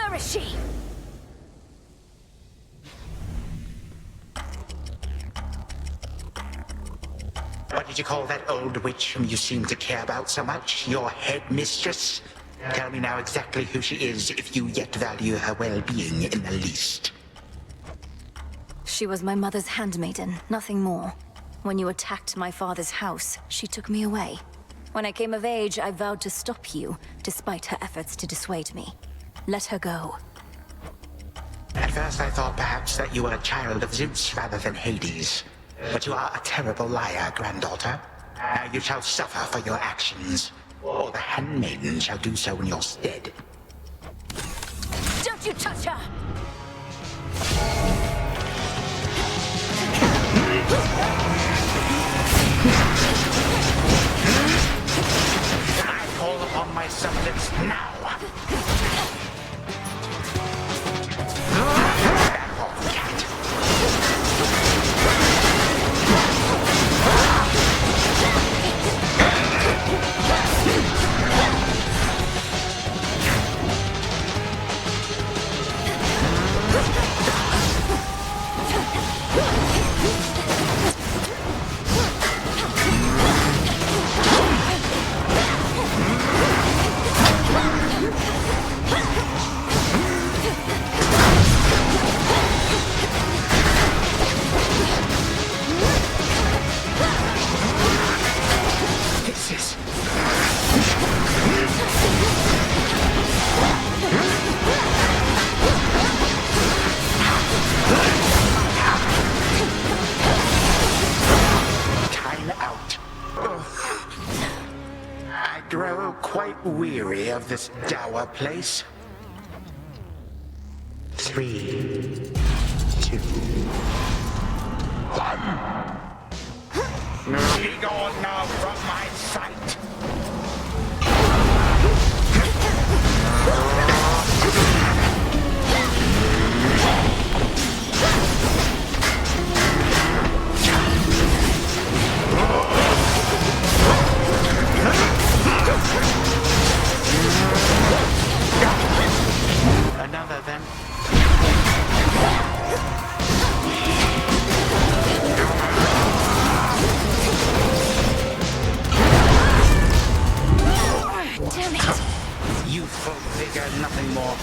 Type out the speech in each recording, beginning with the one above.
Where is she? What did you call that old witch whom you seem to care about so much? Your headmistress? Tell me now exactly who she is, if you yet value her well-being in the least. She was my mother's handmaiden, nothing more. When you attacked my father's house, she took me away. When I came of age, I vowed to stop you, despite her efforts to dissuade me. Let her go. At first I thought perhaps that you were a child of Zeus rather than Hades. But you are a terrible liar, granddaughter. Now you shall suffer for your actions, or the handmaiden shall do so in your stead. Don't you touch her! I call upon my subjects now! Back off, cat! Weary of this dour place. 3, 2, 1. Be gone now from my sight. Another then. Damn it! Youthful vigor, nothing more.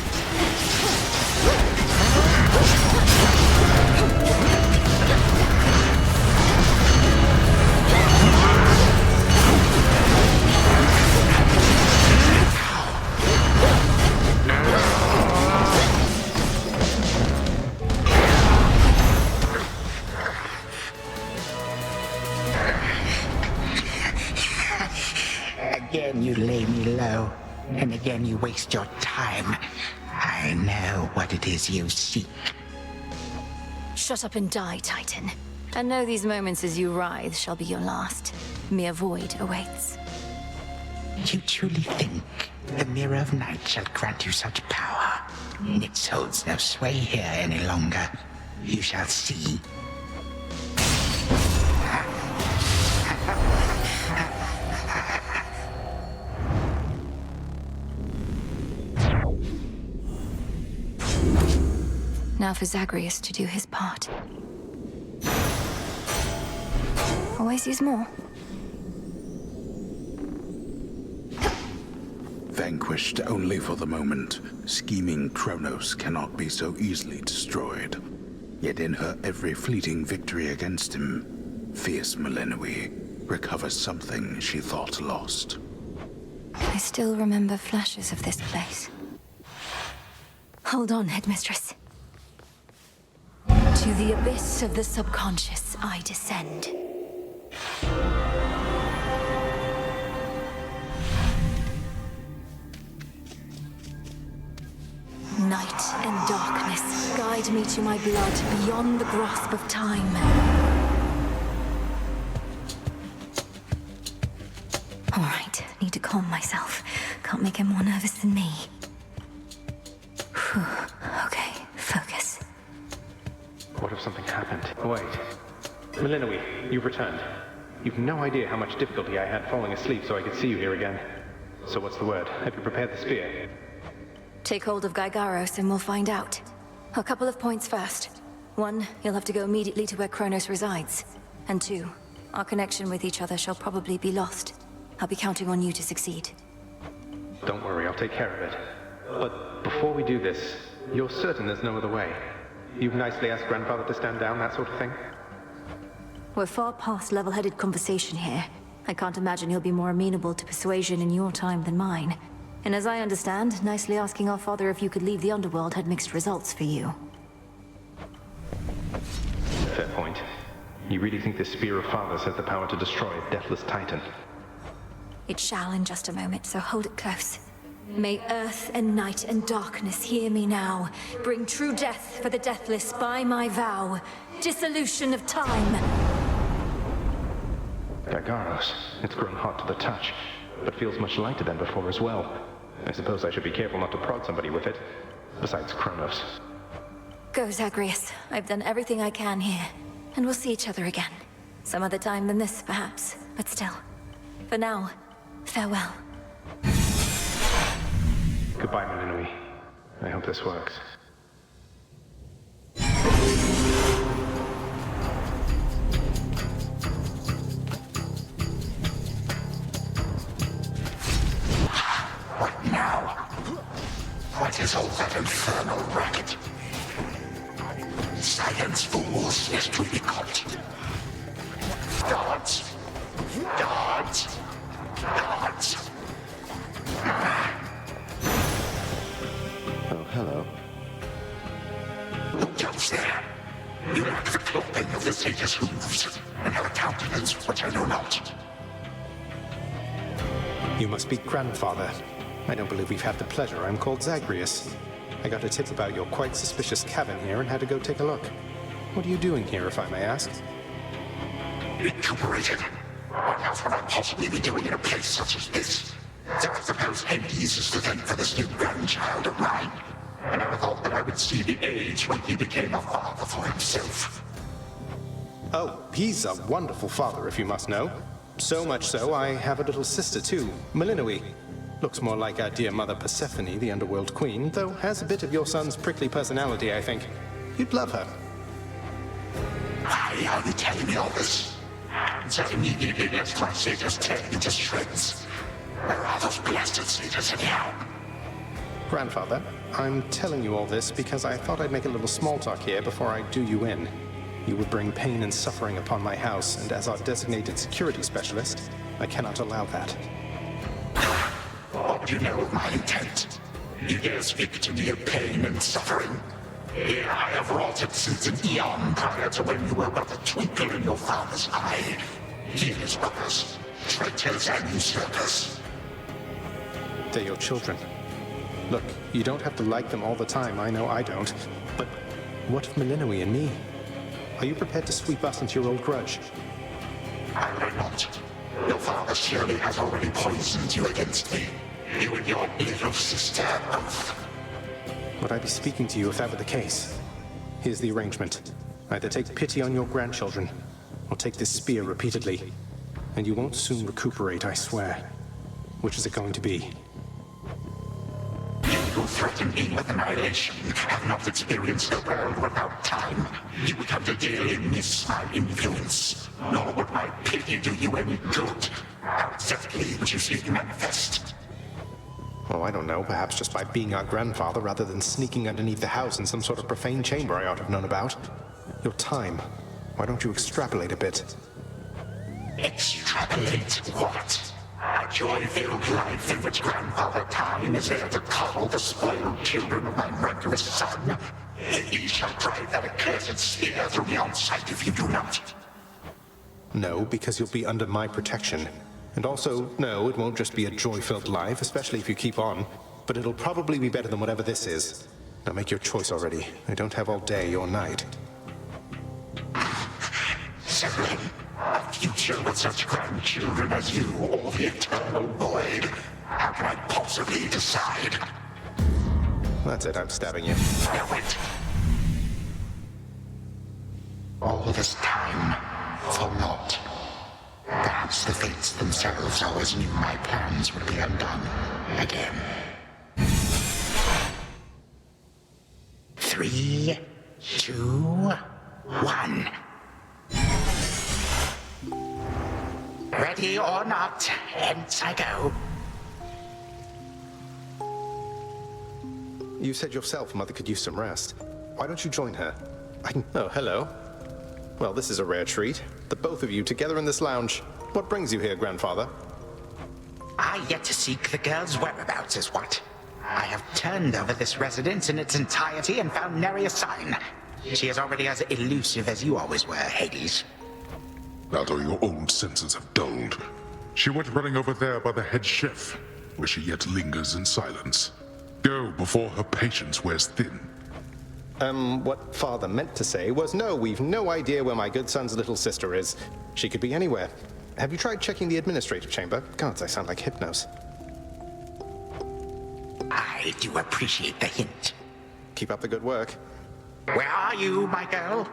Again you lay me low, and again you waste your time. I know what it is you seek. Shut up and die, Titan. And know these moments as you writhe shall be your last. Mere void awaits. You truly think the Mirror of Night shall grant you such power? It holds no sway here any longer. You shall see. Now for Zagreus to do his part. Always use more. Vanquished only for the moment, scheming Kronos cannot be so easily destroyed. Yet in her every fleeting victory against him, fierce Millenoi recovers something she thought lost. I still remember flashes of this place. Hold on, Headmistress. To the abyss of the subconscious, I descend. Night and darkness guide me to my blood beyond the grasp of time. All right, need to calm myself. Can't make him more nervous than me. Whew. Okay, focus. What if something happened? Wait. Millenoi, you've returned. You've no idea how much difficulty I had falling asleep so I could see you here again. So what's the word? Have you prepared the spear? Take hold of Gygaros and we'll find out. A couple of points first. 1, you'll have to go immediately to where Kronos resides. And 2, our connection with each other shall probably be lost. I'll be counting on you to succeed. Don't worry, I'll take care of it. But before we do this, you're certain there's no other way? You've nicely asked Grandfather to stand down, that sort of thing? We're far past level-headed conversation here. I can't imagine he'll be more amenable to persuasion in your time than mine. And as I understand, nicely asking our father if you could leave the underworld had mixed results for you. Fair point. You really think this Spear of Fathers has the power to destroy a deathless titan? It shall in just a moment, so hold it close. May earth and night and darkness hear me now. Bring true death for the deathless by my vow. Dissolution of time. Gygaros, it's grown hot to the touch, but feels much lighter than before as well. I suppose I should be careful not to prod somebody with it. Besides Kronos. Go, Zagreus. I've done everything I can here. And we'll see each other again. Some other time than this, perhaps. But still. For now, farewell. Goodbye, Melinui. I hope this works. What now? What is all that infernal racket? Silence, fools, lest we be caught. Guards! Guards! Guards! Oh, hello. Who goes there? You lack the clothing of the sage's hooves, and have a countenance which I know not. You must be Grandfather. I don't believe we've had the pleasure. I'm called Zagreus. I got a tip about your quite suspicious cabin here and had to go take a look. What are you doing here, if I may ask? Recuperated. What else would I possibly be doing in a place such as this? So I suppose Hades is to thank for this new grandchild of mine. I never thought that I would see the age when he became a father for himself. Oh, he's a wonderful father, if you must know. So much so, I have a little sister too, Melinui. Looks more like our dear mother Persephone, the underworld queen, though has a bit of your son's prickly personality, I think. You'd love her. Why are you telling me all this? So immediately left my satyrs tear into shreds. Where are those blasted satyrs anyhow? Grandfather, I'm telling you all this because I thought I'd make a little small talk here before I do you in. You would bring pain and suffering upon my house, and as our designated security specialist, I cannot allow that. What do you know of my intent? You dare speak to me of pain and suffering? Here I have wrought it since an eon prior to when you were but a twinkle in your father's eye. Healers, brothers, traitors and usurpers. They're your children. Look, you don't have to like them all the time, I know I don't. But what of Melinui and me? Are you prepared to sweep us into your old grudge? I will not. Your father surely has already poisoned you against me. You and your little sister both. Would I be speaking to you if that were the case? Here's the arrangement. Either take pity on your grandchildren, or take this spear repeatedly. And you won't soon recuperate, I swear. Which is it going to be? You who threaten me with annihilation have not experienced a world without time. You would have to daily miss my influence. Nor would my pity do you any good. How exactly would you see it manifest? Oh, I don't know. Perhaps just by being our grandfather rather than sneaking underneath the house in some sort of profane chamber I ought to have known about. Your time. Why don't you extrapolate a bit? Extrapolate what? A joy-filled life in which Grandfather Time is there to coddle the spoiled children of my murderous son. He shall drive that accursed spear through me on sight if you do not. No, because you'll be under my protection. And also, no, it won't just be a joy-filled life, especially if you keep on. But it'll probably be better than whatever this is. Now make your choice already. I don't have all day or night. Severin, a future with such grandchildren as you, or the eternal void. How can I possibly decide? That's it, I'm stabbing you. Now wait. All this time, for naught. Perhaps the fates themselves always knew my plans would be undone again. 3, 2, 1. Ready or not, hence I go. You said yourself Mother could use some rest. Why don't you join her? Oh, hello. Well, this is a rare treat. The both of you together in this lounge. What brings you here, Grandfather? I yet to seek the girl's whereabouts is what. I have turned over this residence in its entirety and found nary a sign. She is already as elusive as you always were, Hades. That or your own senses have dulled. She went running over there by the head chef, where she yet lingers in silence. Go before her patience wears thin. What Father meant to say was no, we've no idea where my good son's little sister is. She could be anywhere. Have you tried checking the administrative chamber? Gods, I sound like Hypnos. I do appreciate the hint. Keep up the good work. Where are you, my girl?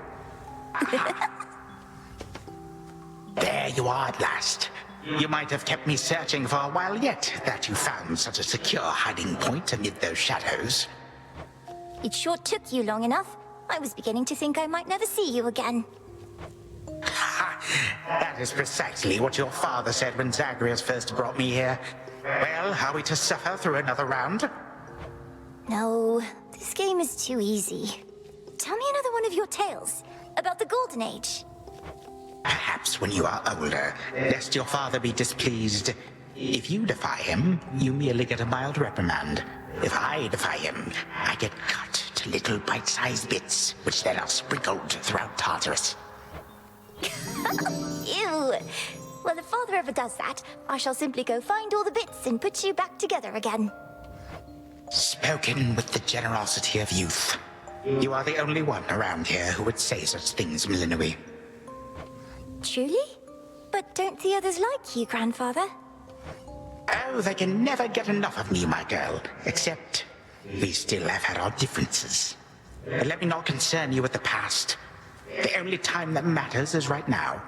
There you are at last. You might have kept me searching for a while yet, that you found such a secure hiding point amid those shadows. It sure took you long enough. I was beginning to think I might never see you again. That is precisely what your father said when Zagreus first brought me here. Well, are we to suffer through another round? No, this game is too easy. Tell me another one of your tales about the Golden Age. Perhaps when you are older, lest your father be displeased. If you defy him, you merely get a mild reprimand. If I defy him, I get cut to little bite-sized bits, which then are sprinkled throughout Tartarus. Ew! Well, if Father ever does that, I shall simply go find all the bits and put you back together again. Spoken with the generosity of youth. You are the only one around here who would say such things, Millenoi. Truly? But don't the others like you, Grandfather? Oh, they can never get enough of me, my girl. Except, we still have had our differences. But let me not concern you with the past. The only time that matters is right now.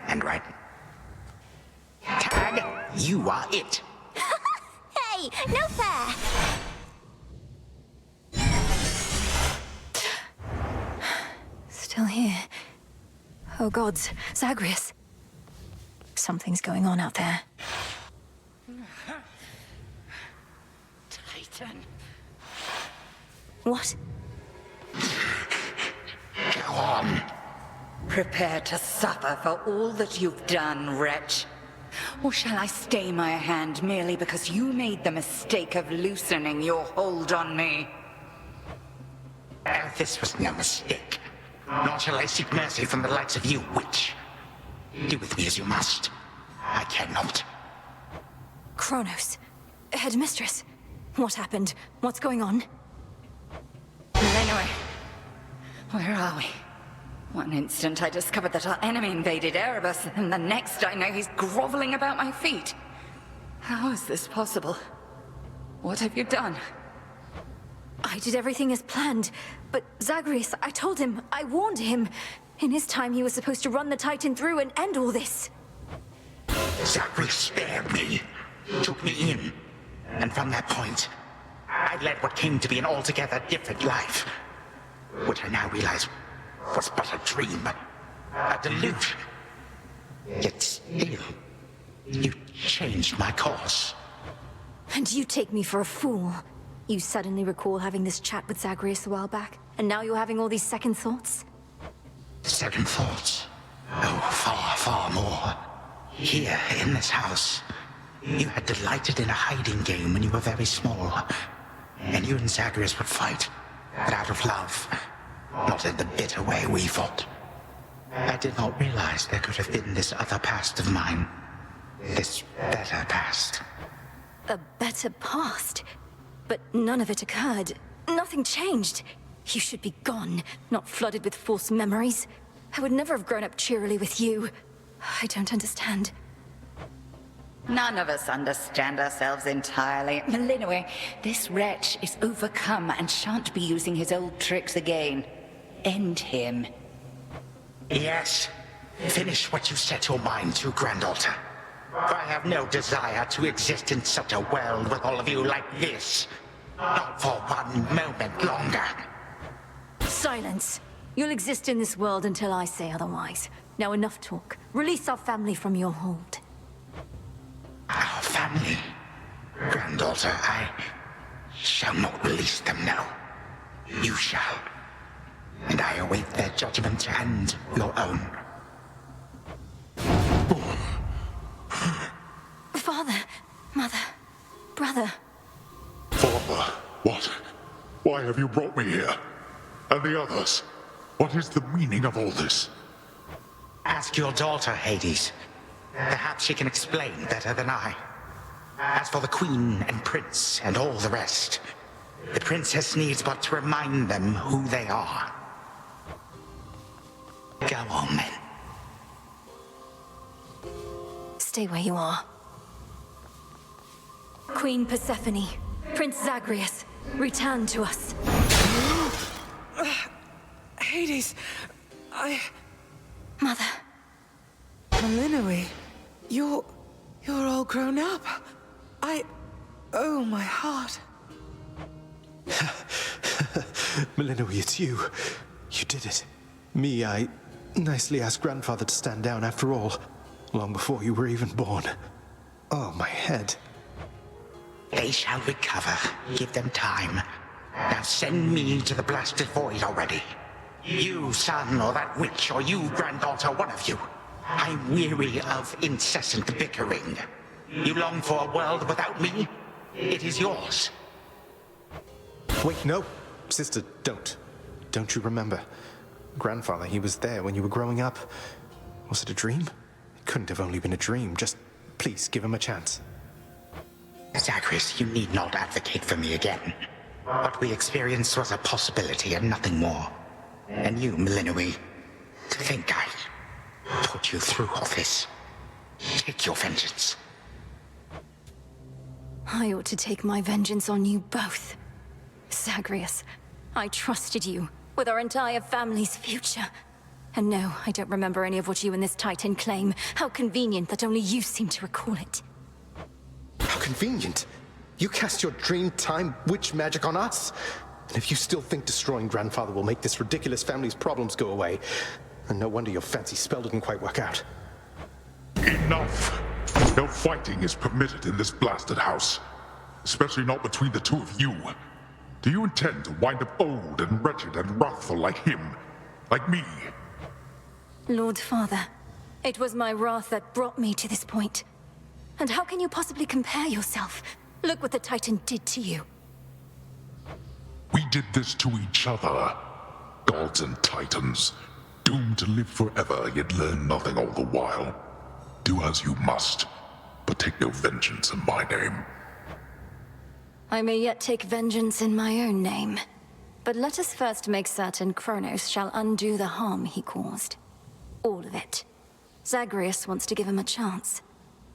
And right... Tag, you are it. Hey, no fair! Still here. Oh gods, Zagreus. Something's going on out there. Titan. What? Go on. Prepare to suffer for all that you've done, wretch. Or shall I stay my hand merely because you made the mistake of loosening your hold on me? This was no mistake. Nor shall I seek mercy from the likes of you, witch. Do with me as you must. I cannot. Kronos. Headmistress. What happened? What's going on? Millenoi, where are we? One instant I discovered that our enemy invaded Erebus, and the next I know he's groveling about my feet. How is this possible? What have you done? I did everything as planned, but Zagreus, I told him, I warned him. In his time, he was supposed to run the Titan through and end all this. Zagreus spared me, took me in, and from that point, I led what came to be an altogether different life, which I now realize was but a dream, a delusion. Yet still, you changed my course. And you take me for a fool. You suddenly recall having this chat with Zagreus a while back, and now you're having all these second thoughts? Second thoughts? Oh, far, far more. Here, in this house, you had delighted in a hiding game when you were very small. And you and Zagreus would fight, but out of love, not in the bitter way we fought. I did not realize there could have been this other past of mine. This better past. A better past? But none of it occurred. Nothing changed. You should be gone, not flooded with false memories. I would never have grown up cheerily with you. I don't understand. None of us understand ourselves entirely. Millenoi, this wretch is overcome and shan't be using his old tricks again. End him. Yes. Finish what you set your mind to, Granddaughter. For I have no desire to exist in such a world with all of you like this. Not for one moment longer. Silence. You'll exist in this world until I say otherwise. Now enough talk. Release our family from your hold. Our family? Granddaughter, I shall not release them now. You shall. And I await their judgment and your own. Father, mother, brother. Father, what? Why have you brought me here? And the others? What is the meaning of all this? Ask your daughter, Hades. Perhaps she can explain better than I. As for the Queen and Prince and all the rest, the Princess needs but to remind them who they are. Go on, then. Stay where you are. Queen Persephone, Prince Zagreus, return to us. Hades, Mother. Melinoe, you're all grown up. Oh, my heart. Melinoe, it's you. You did it. Me, I nicely asked Grandfather to stand down after all, long before you were even born. Oh, my head. They shall recover. Give them time. Now send me to the blasted void already. You, son, or that witch, or you, granddaughter, one of you. I'm weary of incessant bickering. You long for a world without me? It is yours. Wait, no. Sister, don't. Don't you remember? Grandfather, he was there when you were growing up. Was it a dream? It couldn't have only been a dream. Just please give him a chance. Zagreus, you need not advocate for me again. What we experienced was a possibility and nothing more. And you, Melinoe, to think I put you through all this. Take your vengeance. I ought to take my vengeance on you both. Zagreus, I trusted you with our entire family's future. And no, I don't remember any of what you and this Titan claim. How convenient that only you seem to recall it. How convenient. You cast your dream time witch magic on us? And if you still think destroying Grandfather will make this ridiculous family's problems go away, then no wonder your fancy spell didn't quite work out. Enough! No fighting is permitted in this blasted house. Especially not between the two of you. Do you intend to wind up old and wretched and wrathful like him? Like me? Lord Father, it was my wrath that brought me to this point. And how can you possibly compare yourself? Look what the Titan did to you. We did this to each other. Gods and Titans. Doomed to live forever, yet learn nothing all the while. Do as you must, but take no vengeance in my name. I may yet take vengeance in my own name. But let us first make certain Kronos shall undo the harm he caused. All of it. Zagreus wants to give him a chance.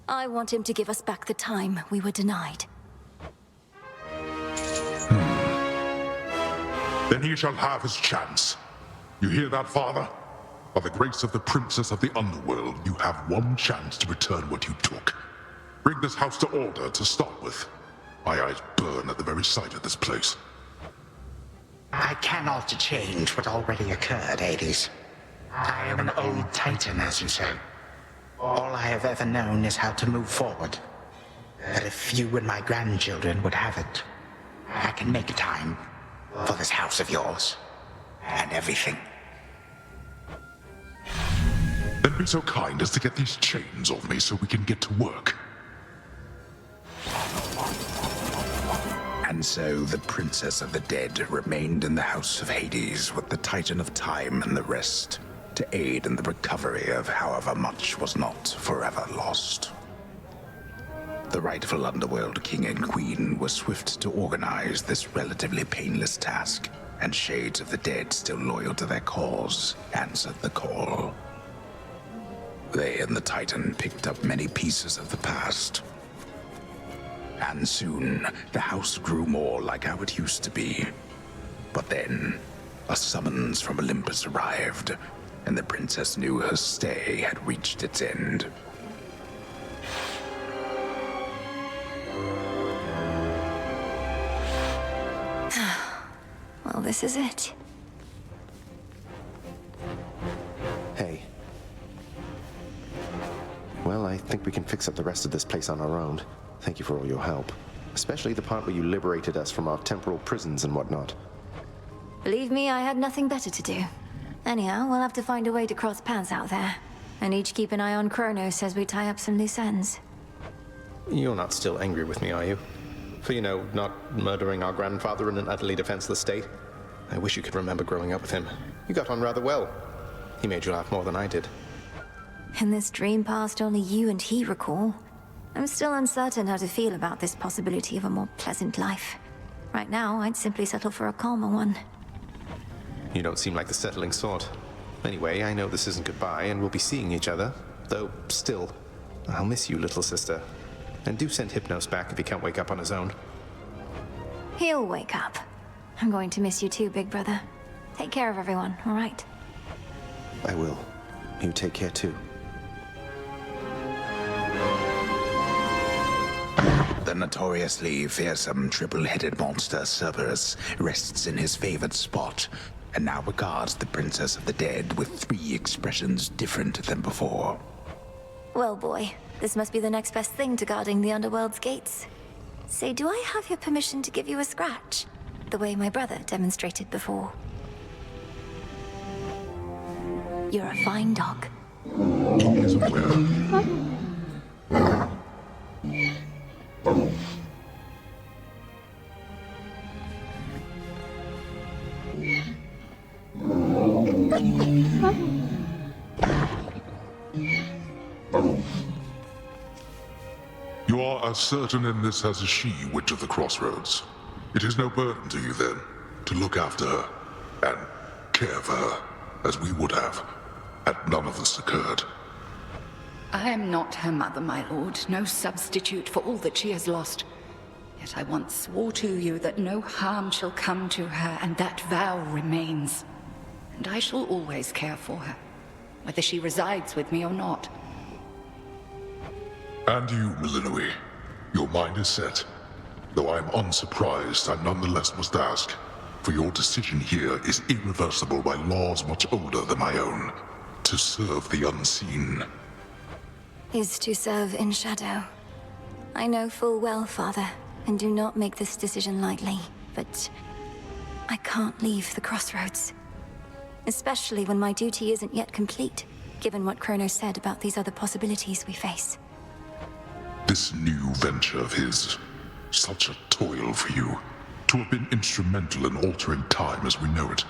I want him to give us back the time we were denied. Then he shall have his chance. You hear that, Father? By the grace of the Princess of the Underworld, you have one chance to return what you took. Bring this house to order to start with. My eyes burn at the very sight of this place. I cannot change what already occurred, Hades. I am an old Titan, as you say. All I have ever known is how to move forward. But if you and my grandchildren would have it, I can make time for this house of yours. And everything. Then be so kind as to get these chains off me so we can get to work. And so the Princess of the Dead remained in the House of Hades with the Titan of Time and the rest, to aid in the recovery of however much was not forever lost. The rightful Underworld King and Queen were swift to organize this relatively painless task, and Shades of the Dead, still loyal to their cause, answered the call. They and the Titan picked up many pieces of the past. And soon, the house grew more like how it used to be. But then, a summons from Olympus arrived, and the princess knew her stay had reached its end. Well, this is it. think we can fix up the rest of this place on our own. Thank you for all your help. Especially the part where you liberated us from our temporal prisons and whatnot. Believe me, I had nothing better to do. Anyhow, we'll have to find a way to cross paths out there. And each keep an eye on Kronos as we tie up some loose ends. You're not still angry with me, are you? For, not murdering our grandfather in an utterly defenseless state? I wish you could remember growing up with him. You got on rather well. He made you laugh more than I did. In this dream past only you and he recall, I'm still uncertain how to feel about this possibility of a more pleasant life. Right now, I'd simply settle for a calmer one. You don't seem like the settling sort. Anyway, I know this isn't goodbye, and we'll be seeing each other. Though, still, I'll miss you, little sister. And do send Hypnos back if he can't wake up on his own. He'll wake up. I'm going to miss you too, big brother. Take care of everyone, all right? I will. You take care too. The notoriously fearsome triple-headed monster Cerberus rests in his favored spot, and now regards the Princess of the Dead with 3 expressions different than before. Well, boy, this must be the next best thing to guarding the Underworld's gates. Say, do I have your permission to give you a scratch? The way my brother demonstrated before. You're a fine dog. He is aware. You are as certain in this as is she, Witch of the Crossroads. It is no burden to you, then, to look after her and care for her, as we would have, had none of this occurred. I am not her mother, my lord, no substitute for all that she has lost. Yet I once swore to you that no harm shall come to her, and that vow remains. And I shall always care for her, whether she resides with me or not. And you, Milinoe, your mind is set. Though I am unsurprised, I nonetheless must ask, for your decision here is irreversible by laws much older than my own. To serve the unseen. Is to serve in shadow. I know full well, Father, and do not make this decision lightly, but I can't leave the Crossroads. Especially when my duty isn't yet complete, given what Kronos said about these other possibilities we face. This new venture of his, such a toil for you. To have been instrumental in altering time as we know it,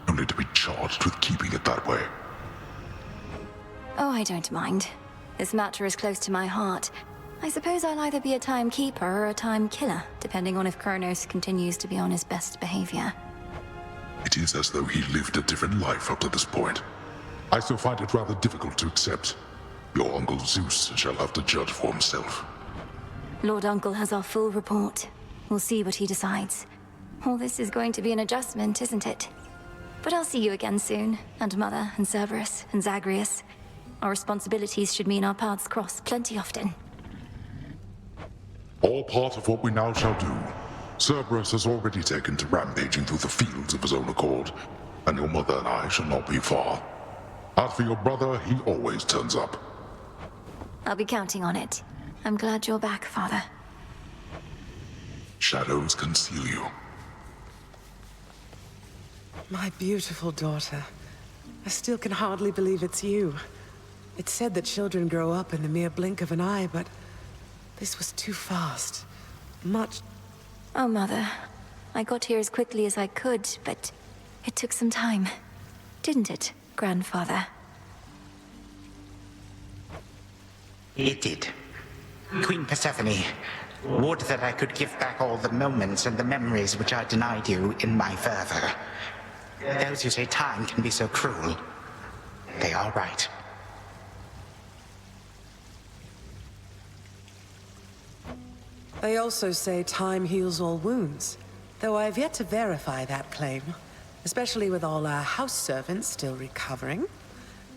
only to be charged with keeping it that way. Oh, I don't mind. This matter is close to my heart. I suppose I'll either be a timekeeper or a time killer, depending on if Kronos continues to be on his best behavior. It is as though he lived a different life up to this point. I still find it rather difficult to accept. Your Uncle Zeus shall have to judge for himself. Lord Uncle has our full report. We'll see what he decides. All this is going to be an adjustment, isn't it? But I'll see you again soon, and Mother, and Cerberus, and Zagreus. Our responsibilities should mean our paths cross plenty often. All part of what we now shall do. Cerberus has already taken to rampaging through the fields of his own accord, and your mother and I shall not be far. As for your brother, he always turns up. I'll be counting on it. I'm glad you're back, Father. Shadows conceal you. My beautiful daughter. I still can hardly believe it's you. It's said that children grow up in the mere blink of an eye, but this was too fast. Much... Oh, Mother. I got here as quickly as I could, but it took some time. Didn't it, Grandfather? It did. Queen Persephone, would that I could give back all the moments and the memories which I denied you in my fervor. Those who say time can be so cruel, they are right. They also say time heals all wounds, though I have yet to verify that claim, especially with all our house servants still recovering.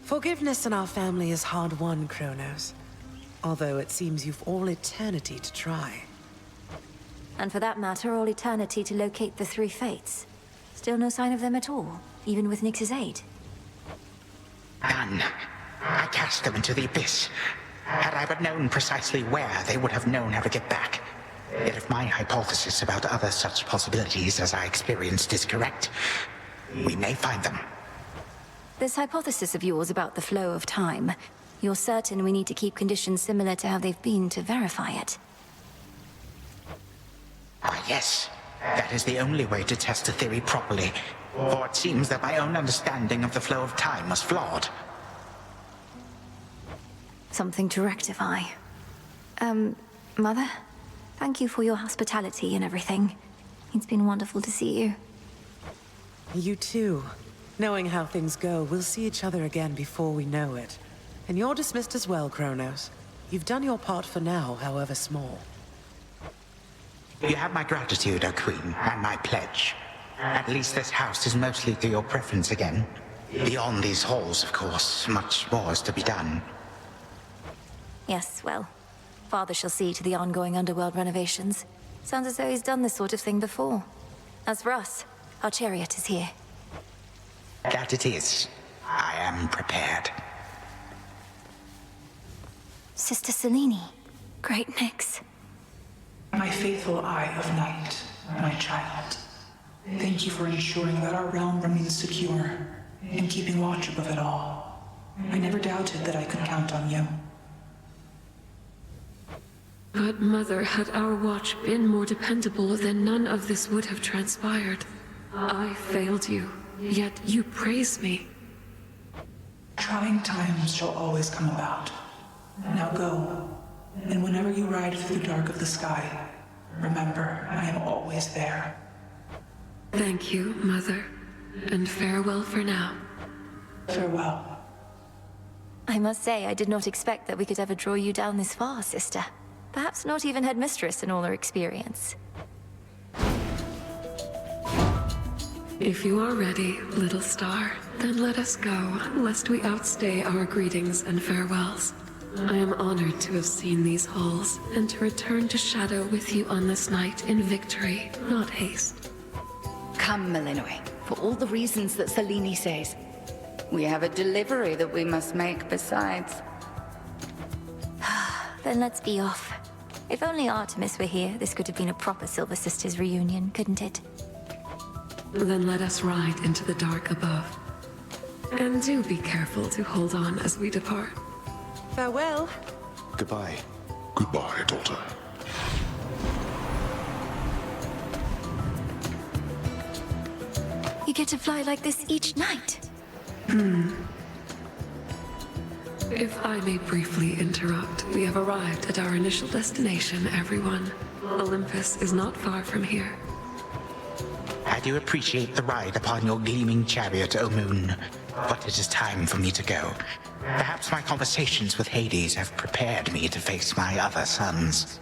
Forgiveness in our family is hard-won, Kronos. Although it seems you've all eternity to try. And for that matter, all eternity to locate the 3 fates. Still no sign of them at all, even with Nyx's aid. None. I cast them into the abyss. Had I but known precisely where, they would have known how to get back. Yet if my hypothesis about other such possibilities as I experienced is correct, we may find them. This hypothesis of yours about the flow of time, you're certain we need to keep conditions similar to how they've been to verify it? Ah, yes. That is the only way to test a theory properly. For it seems that my own understanding of the flow of time was flawed. Something to rectify. Mother? Thank you for your hospitality and everything. It's been wonderful to see you. You too. Knowing how things go, we'll see each other again before we know it. And you're dismissed as well, Kronos. You've done your part for now, however small. You have my gratitude, O Queen, and my pledge. At least this house is mostly to your preference again. Beyond these halls, of course, much more is to be done. Yes, well, Father shall see to the ongoing underworld renovations. Sounds as though he's done this sort of thing before. As for us, our chariot is here. That it is. I am prepared. Sister Selene. Great mix. My faithful Eye of Night, my child. Thank you for ensuring that our realm remains secure and keeping watch above it all. I never doubted that I could count on you. But Mother, had our watch been more dependable, then none of this would have transpired. I failed you, yet you praise me. Trying times shall always come about. Now go, and whenever you ride through the dark of the sky, remember, I am always there. Thank you, Mother, and farewell for now. Farewell. I must say, I did not expect that we could ever draw you down this far, sister. Perhaps not even headmistress in all her experience. If you are ready, little star, then let us go, lest we outstay our greetings and farewells. I am honored to have seen these halls, and to return to Shadow with you on this night in victory, not haste. Come, Malinois, for all the reasons that Selene says. We have a delivery that we must make besides. Then let's be off. If only Artemis were here, this could have been a proper Silver Sisters reunion, couldn't it? Then let us ride into the dark above. And do be careful to hold on as we depart. Farewell. Goodbye. Goodbye, daughter. You get to fly like this each night. If I may briefly interrupt, we have arrived at our initial destination, everyone. Olympus is not far from here. I do appreciate the ride upon your gleaming chariot, O Moon. But it is time for me to go. Perhaps my conversations with Hades have prepared me to face my other sons.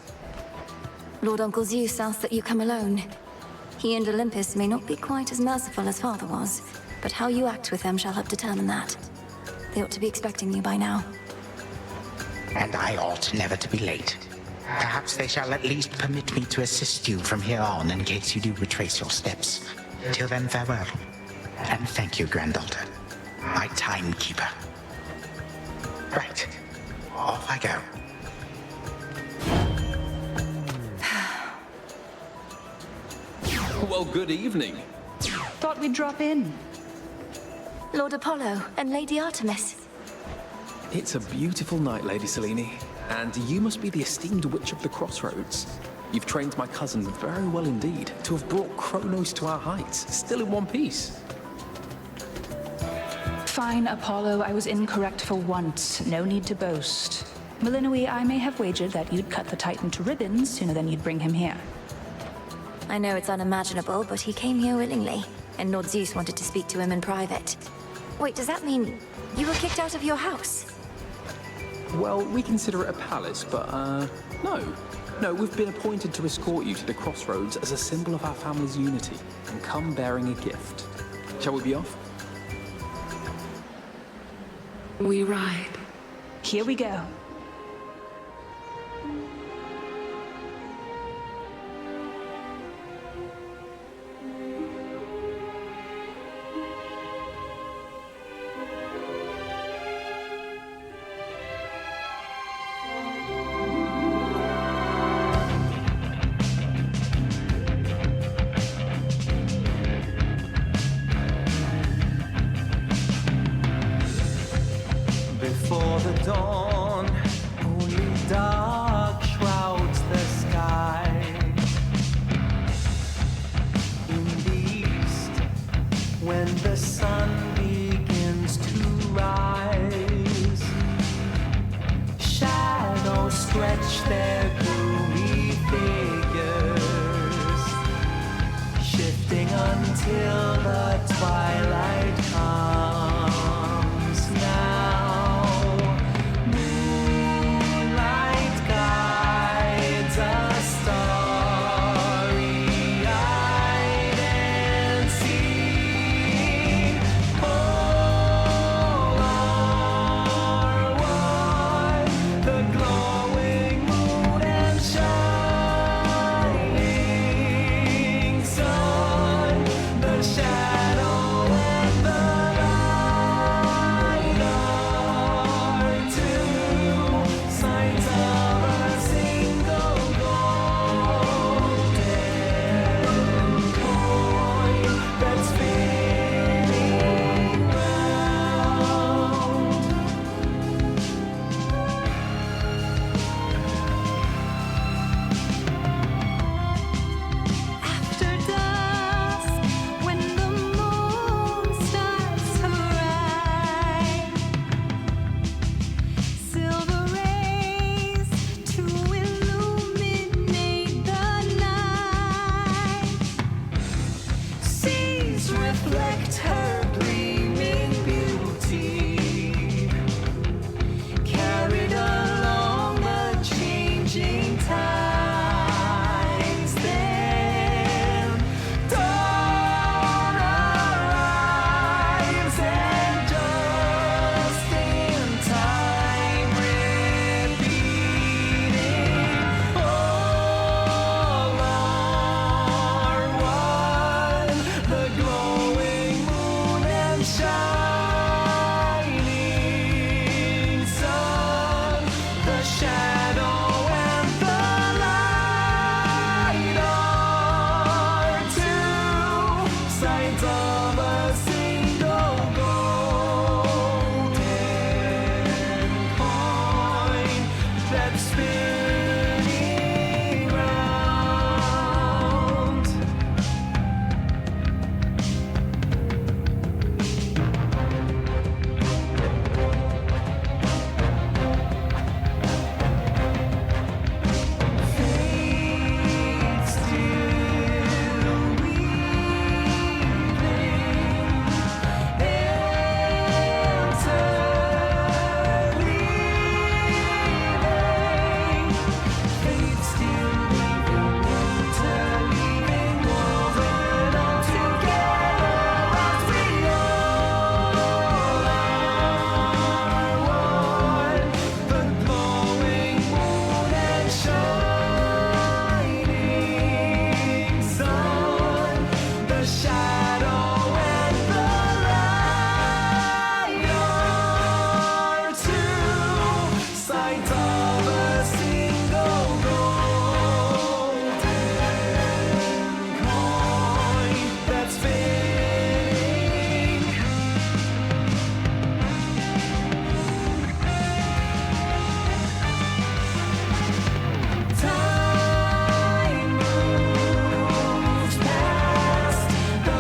Lord Uncle Zeus asks that you come alone. He and Olympus may not be quite as merciful as Father was, but how you act with them shall help determine that. They ought to be expecting you by now. And I ought never to be late. Perhaps they shall at least permit me to assist you from here on in case you do retrace your steps. Till then, farewell. And thank you, granddaughter. My timekeeper. Right. Off I go. Well, good evening. Thought we'd drop in. Lord Apollo and Lady Artemis. It's a beautiful night, Lady Selene, and you must be the esteemed Witch of the Crossroads. You've trained my cousin very well indeed to have brought Kronos to our heights, still in one piece. Fine, Apollo, I was incorrect for once. No need to boast. Malinois, I may have wagered that you'd cut the Titan to ribbons sooner than you'd bring him here. I know it's unimaginable, but he came here willingly, and Lord Zeus wanted to speak to him in private. Wait, does that mean you were kicked out of your house? Well, we consider it a palace, but, no. No, we've been appointed to escort you to the Crossroads as a symbol of our family's unity, and come bearing a gift. Shall we be off? We ride. Here we go. when the sun begins to rise. Shadows stretch their gloomy figures, shifting until the twilight comes now. Moonlight guides us starry-eyed and seeing all are one, the glowing moon and shining sun, the shadow and the light are two signs of a single golden coin that's spinning round. After dusk, when the moon starts to rise, silver rays to illuminate the night. Seas reflect her gleaming beauty, carried along the changing tides. Then dawn arrives, and just in time, repeating, all are one, the glowing moon and shining sun, the shadow and the light are two sides of a single golden coin that's spinning round. Fate still weaving, enter leaving. Fate still weaving, enter leaving, woven all together as we all are one. The glowing moon and shining sun, the shadow and the light are two sides of a single golden coin that's spinning. Time moves past the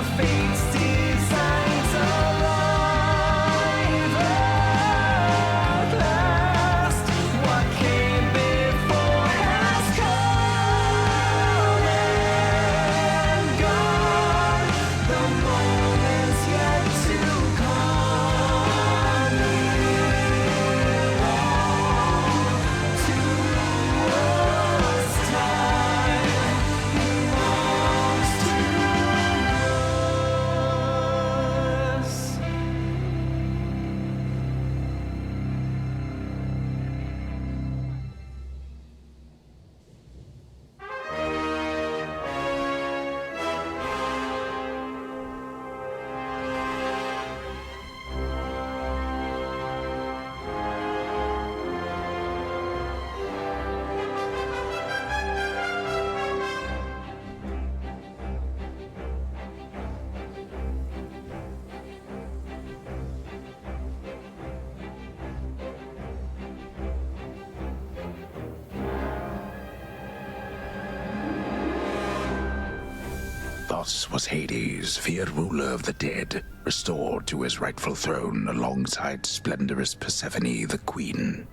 Thanatos was Hades, feared ruler of the dead, restored to his rightful throne alongside splendorous Persephone, the queen.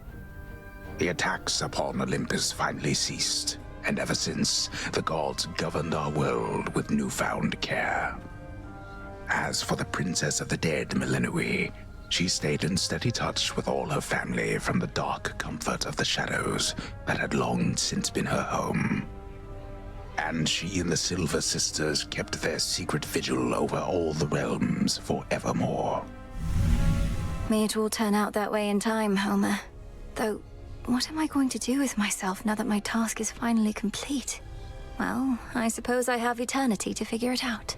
The attacks upon Olympus finally ceased, and ever since, the gods governed our world with newfound care. As for the princess of the dead, Melinoi, she stayed in steady touch with all her family from the dark comfort of the shadows that had long since been her home. And she and the Silver Sisters kept their secret vigil over all the realms forevermore. May it all turn out that way in time, Homer. Though, what am I going to do with myself now that my task is finally complete? Well, I suppose I have eternity to figure it out.